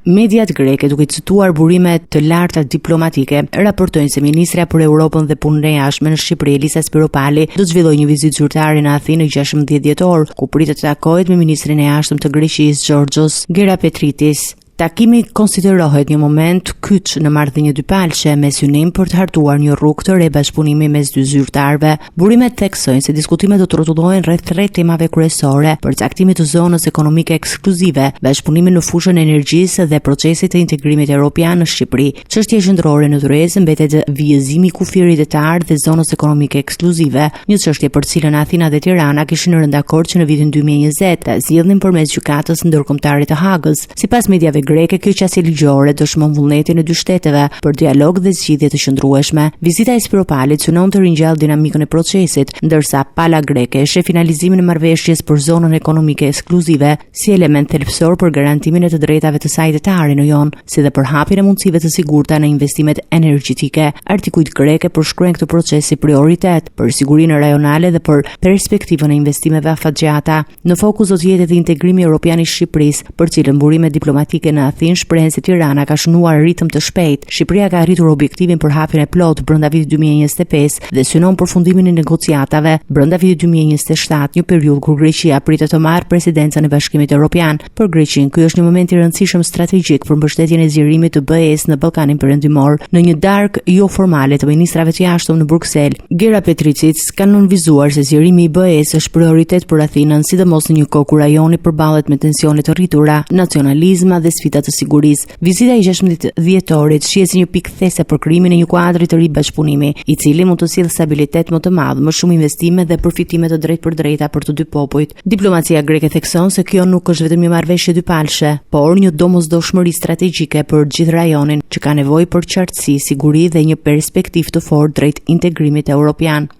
Mediat greke, duke cituar burime të larta diplomatike, raportojnë se ministra për Europën dhe punën e jashtme në Shqipëri, Elisa Spiropali, do të zhvillojë një vizitë zyrtare në Athinë në 16 dhjetor, ku pritet të takohet me ministrin e jashtëm të Greqisë, Georgios Gerapetritis. Takimi konsiderohet një moment kyç në marrëdhënie dypalqe me synim për të hartuar një rrugë të re bashkëpunimi mes dy zyrtarëve. Burimet theksojnë se diskutimet do të rrotullohen rreth 3 temave kryesore: përcaktimit të zonës ekonomike ekskluzive, bashkëpunimin në fushën e energjisë dhe procesit të integrimit evropian në Shqipëri. Çështja qendrore në thyesë mbetet vijëzimi i kufirit detar dhe zonës ekonomike ekskluzive, një çështje për të cilën Athina dhe Tirana kishin rënë dakord që në vitin 2020 ta zgjidhnin përmes gjykatës ndërkombëtare të Hagës. Sipas mediave greke, kjo qasje ligjore dëshmon vullnetin e dy shteteve për dialog dhe zgjidhje të qëndrueshme. Vizita e Spiropalit synon të ringjallë dinamikën e procesit, ndërsa pala greke sheh finalizimin e marrëveshjes për zonën ekonomike ekskluzive si element thelbësor për garantimin e të drejtave të saj detare në jon, si dhe për hapjen e mundësive të sigurta në investimet energjetike. Artikujt greke përshkruajnë këtë proces si prioritet për sigurinë rajonale dhe për perspektivën e investimeve afatgjata. Në fokus do të jetë integrimi evropian i Shqipërisë, për cilën burimet diplomatike në Athinë shprehen se Tirana ka shënuar ritëm të shpejtë. Shqipëria ka arritur objektivin për hapjen e plotë brenda vitit 2025 dhe synon përfundimin e negociatave brenda vitit 2027, një periudhë kur Greqia pritet të marrë presidencën e Bashkimit Evropian. Për Greqinë, ky është një moment i rëndësishëm strategjik për mbështetjen e zgjerimit të BE-s në Ballkanin Perëndimor. Në një darkë jo formale të ministrave të jashtëm në Bruksel, Gerapetritis ka nënvizuar se zgjerimi i BE-s është prioritet për Athinën, sidomos në një kohë kur rajoni përballet me tensione të rritura, nacionalizma dhe sfida të sigurisë. Vizita i 16 dhjetorit shihet si një pikë these për krijimin e një kuadri të ri bashkëpunimi, i cili mund të sjellë stabilitet më të madh, më shumë investime dhe përfitime të drejtpërdrejta për të dy popujt. Diplomacia greke thekson se kjo nuk është vetëm një marrëveshje dypalqe, por një domosdoshmëri strategjike për gjithë rajonin, që ka nevojë për qartësi, siguri dhe një perspektivë të fortë drejt integrimit evropian.